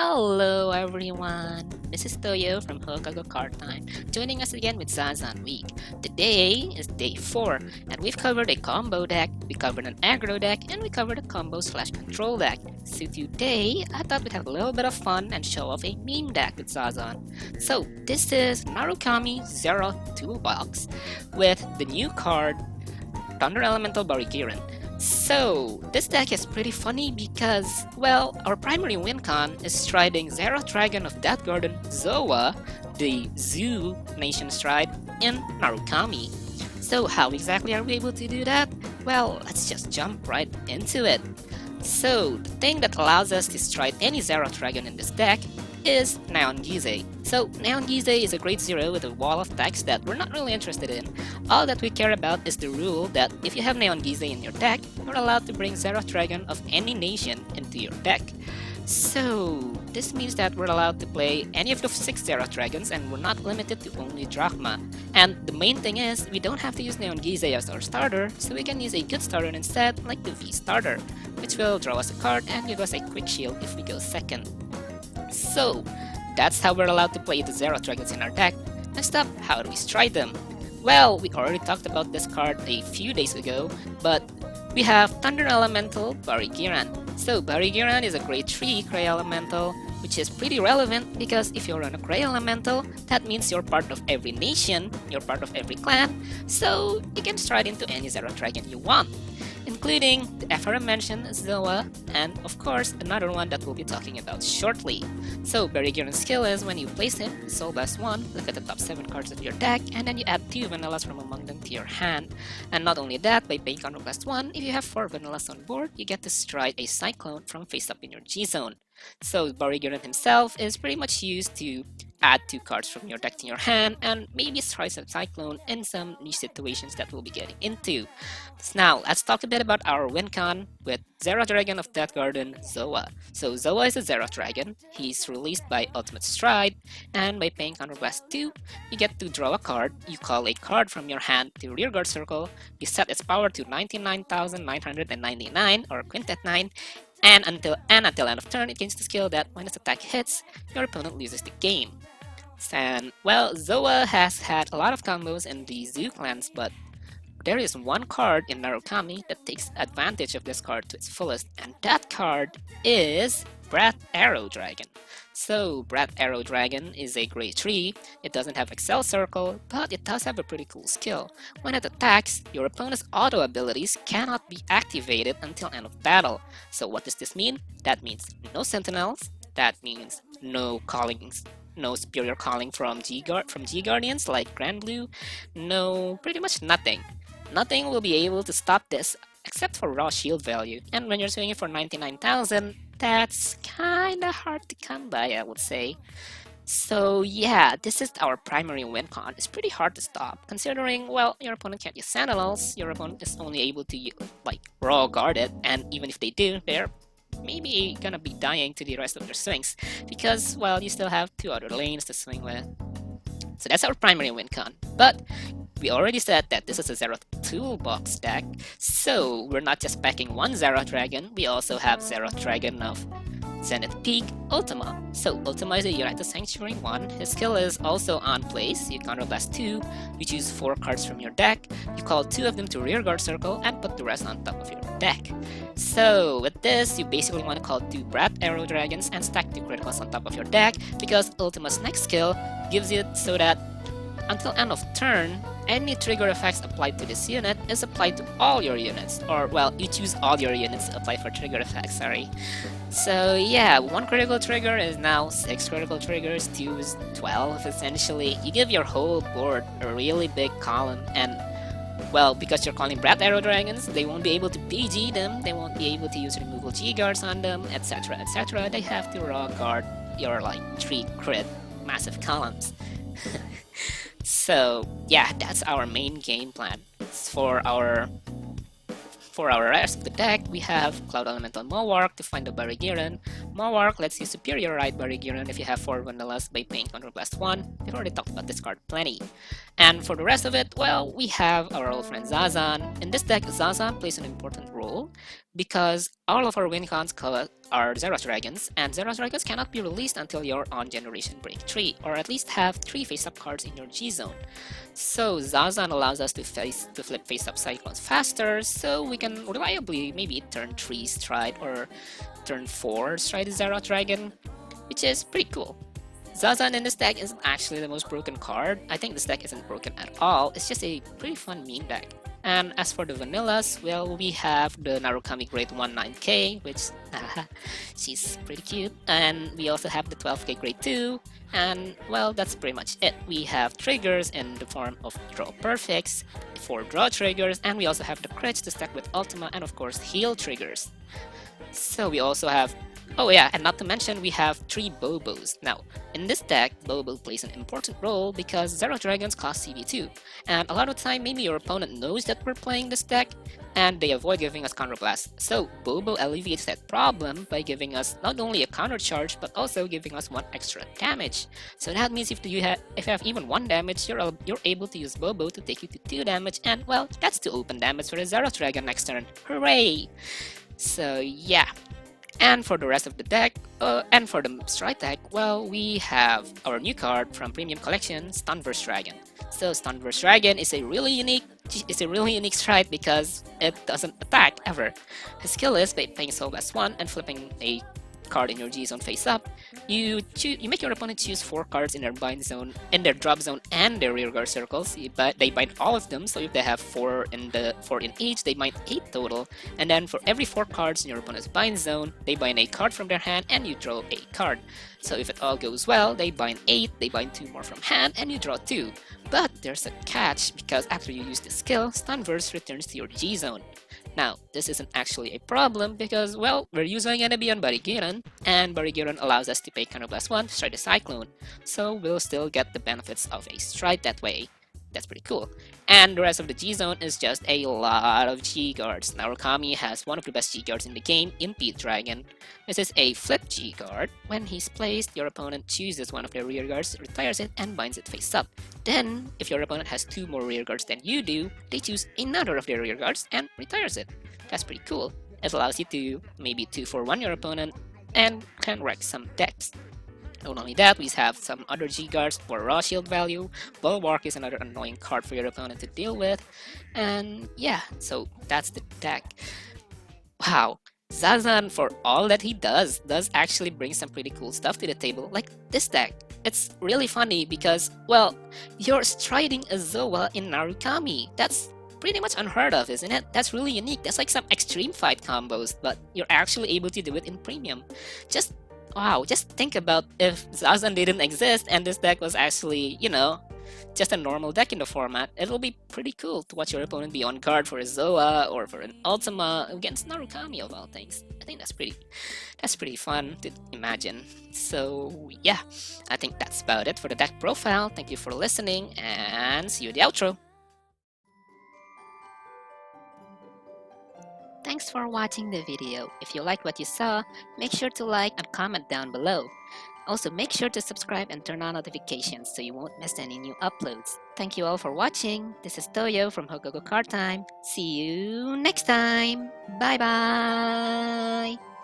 Hello everyone, this is Toyo from Hokago Card Time, joining us again with Zazan Week. Today is day 4, and we've covered a combo deck, we covered an aggro deck, and we covered a combo/control deck. So today, I thought we'd have a little bit of fun and show off a meme deck with Zazan. So this is Narukami Zeroth Toolbox with the new card, Thunder Elemental Barikiran. So, this deck is pretty funny because, well, our primary win con is striding Zeroth Dragon of Death Garden Zoa, the Zoo Nation stride, in Narukami. So how exactly are we able to do that? Well, let's just jump right into it. So, the thing that allows us to stride any Zeroth Dragon in this deck is Neon Gize. So, Neon Gize is a grade 0 with a wall of text that we're not really interested in. All that we care about is the rule that if you have Neon Gize in your deck, you're allowed to bring Zeroth Dragon of any nation into your deck. So, this means that we're allowed to play any of the 6 Zeroth Dragons and we're not limited to only Drachma. And the main thing is, we don't have to use Neon Gize as our starter, so we can use a good starter instead, like the V starter, which will draw us a card and give us a quick shield if we go second. So, that's how we're allowed to play the Zeroth Dragons in our deck. Next up, how do we stride them? Well, we already talked about this card a few days ago, but we have Thunder Elemental Barikiran. So, Barikiran is a grade 3 Gray Elemental, which is pretty relevant because if you're on a Gray Elemental, that means you're part of every nation, you're part of every clan, so you can stride into any Zeroth Dragon you want, including the aforementioned Zoa, and of course another one that we'll be talking about shortly. So Barikiran's skill is when you place him, you soul blast 1, look at the top 7 cards of your deck, and then you add 2 vanillas from among them to your hand. And not only that, by paying counter blast 1, if you have 4 vanillas on board, you get to stride a Cyclone from face up in your G-Zone. So Barikiran himself is pretty much used to add 2 cards from your deck to your hand and maybe strike some Cyclone in some niche situations that we'll be getting into. So now, let's talk a bit about our win con with Zeroth Dragon of Death Garden Zoa. So Zoa is a Zeroth Dragon, he's released by Ultimate Stride, and by paying Counterblast 2, you get to draw a card, you call a card from your hand to Rearguard Circle, you set its power to 99,999 or Quintet 9, and until end of turn, it gains the skill that when its attack hits, your opponent loses the game. And well, Zoa has had a lot of combos in the Zoo clans, but there is one card in Narukami that takes advantage of this card to its fullest, and that card is Breath Arrow Dragon. So, Breath Arrow Dragon is a grade 3, it doesn't have Excel Circle, but it does have a pretty cool skill. When it attacks, your opponent's auto abilities cannot be activated until end of battle. So what does this mean? That means no Sentinels, that means no callings, no Superior Calling from G Guardians like Grand Blue, no, pretty much nothing. Nothing will be able to stop this except for raw shield value, and when you're swinging for 99,000, that's kinda hard to come by, I would say. So yeah, this is our primary win con. It's pretty hard to stop, considering, well, your opponent can't use Sentinels, your opponent is only able to, like, raw guard it, and even if they do, they're maybe gonna be dying to the rest of their swings, because, well, you still have 2 other lanes to swing with. So that's our primary win con. But we already said that this is a Zeroth Toolbox deck, so we're not just packing one Zeroth Dragon, we also have Zeroth Dragon of Zenith Peak, Ultima. So Ultima is a United Sanctuary 1, his skill is also on place, you counterblast 2, you choose 4 cards from your deck, you call 2 of them to Rearguard Circle, and put the rest on top of your deck. So with this, you basically want to call 2 Breath Arrow Dragons and stack 2 criticals on top of your deck, because Ultima's next skill gives it so that until end of turn, any trigger effects applied to this unit is applied to all your units, or well, you choose all your units to apply for trigger effects, sorry. So yeah, 1 critical trigger is now 6 critical triggers, 2 is 12 essentially. You give your whole board a really big column, and well, because you're calling Breath Arrow Dragons, they won't be able to PG them, they won't be able to use removal G-guards on them, etc, etc. They have to raw guard your like 3 crit massive columns. So yeah, that's our main game plan. For our rest of the deck, we have Cloud Elemental Mawark to find the Barikiran. Mawark lets you superior ride Barikiran if you have 4 vanillas by paying Counterblast 1. We've already talked about this card plenty. And for the rest of it, well, we have our old friend Zazan. In this deck, Zazan plays an important role because all of our win cons are Zeroth Dragons, and Zeroth Dragons cannot be released until you're on Generation Break 3, or at least have 3 face-up cards in your G-Zone. So Zazan allows us to flip face-up cyclones faster, so we can reliably maybe turn 3 Stride or turn 4 Stride Zeroth Dragon, which is pretty cool. Zazan in this deck isn't actually the most broken card. I think this deck isn't broken at all, it's just a pretty fun meme deck. And as for the vanillas, well, we have the Narukami Grade 1 9K, which, she's pretty cute. And we also have the 12K Grade 2, and, well, that's pretty much it. We have triggers in the form of draw perfects, 4 draw triggers, and we also have the crits to stack with Ultima, and of course, heal triggers. So we also have, oh yeah, and not to mention we have 3 Bobos. Now, in this deck, Bobo plays an important role because Zeroth Dragons cost CV2, and a lot of the time maybe your opponent knows that we're playing this deck, and they avoid giving us Counter Blast. So Bobo alleviates that problem by giving us not only a counter charge, but also giving us 1 extra damage. So that means if you have even 1 damage, you're able to use Bobo to take you to 2 damage, and well, that's 2 open damage for the Zeroth Dragon next turn. Hooray! So yeah. And for the rest of the deck, and for the Stride deck, well, we have our new card from Premium Collection, Starburst Dragon. So Starburst Dragon is a really unique Stride because it doesn't attack ever. His skill is by playing Soul Blast 1 and flipping a card in your G-Zone face up. You make your opponent choose 4 cards in their bind zone, in their drop zone, and their rearguard circles. But they bind all of them, so if they have 4 in each, they bind 8 total. And then for every 4 cards in your opponent's bind zone, they bind a card from their hand, and you draw a card. So if it all goes well, they bind 8, they bind 2 more from hand, and you draw 2. But there's a catch, because after you use the skill, Starburst returns to your G-Zone. Now, this isn't actually a problem because, well, we're using enemy on Barigiran, and Barigiran allows us to pay Counter Blast 1 to stride a Cyclone, so we'll still get the benefits of a stride that way. That's pretty cool. And the rest of the G-Zone is just a lot of G-Guards. Narukami has one of the best G-Guards in the game, Impede Dragon. This is a flip G-Guard. When he's placed, your opponent chooses one of their rear guards, retires it, and binds it face up. Then, if your opponent has 2 more rear guards than you do, they choose another of their rear guards and retires it. That's pretty cool. It allows you to maybe 2-for-1 your opponent and can wreck some decks. Not only that, we have some other G-Guards for raw shield value. Bulwark is another annoying card for your opponent to deal with. And yeah, so that's the deck. Wow, Zazan, for all that he does actually bring some pretty cool stuff to the table, like this deck. It's really funny because, well, you're striding a Zoa in Narukami. That's pretty much unheard of, isn't it? That's really unique. That's like some extreme fight combos, but you're actually able to do it in premium. Wow, just think about if Zazan didn't exist and this deck was actually, you know, just a normal deck in the format. It'll be pretty cool to watch your opponent be on guard for a Zoa or for an Ultima against Narukami of all things. I think that's pretty fun to imagine. So yeah, I think that's about it for the deck profile. Thank you for listening and see you at the outro. Thanks for watching the video. If you like what you saw, make sure to like and comment down below. Also, make sure to subscribe and turn on notifications so you won't miss any new uploads. Thank you all for watching. This is Toyo from Hokago Card Time. See you next time. Bye bye.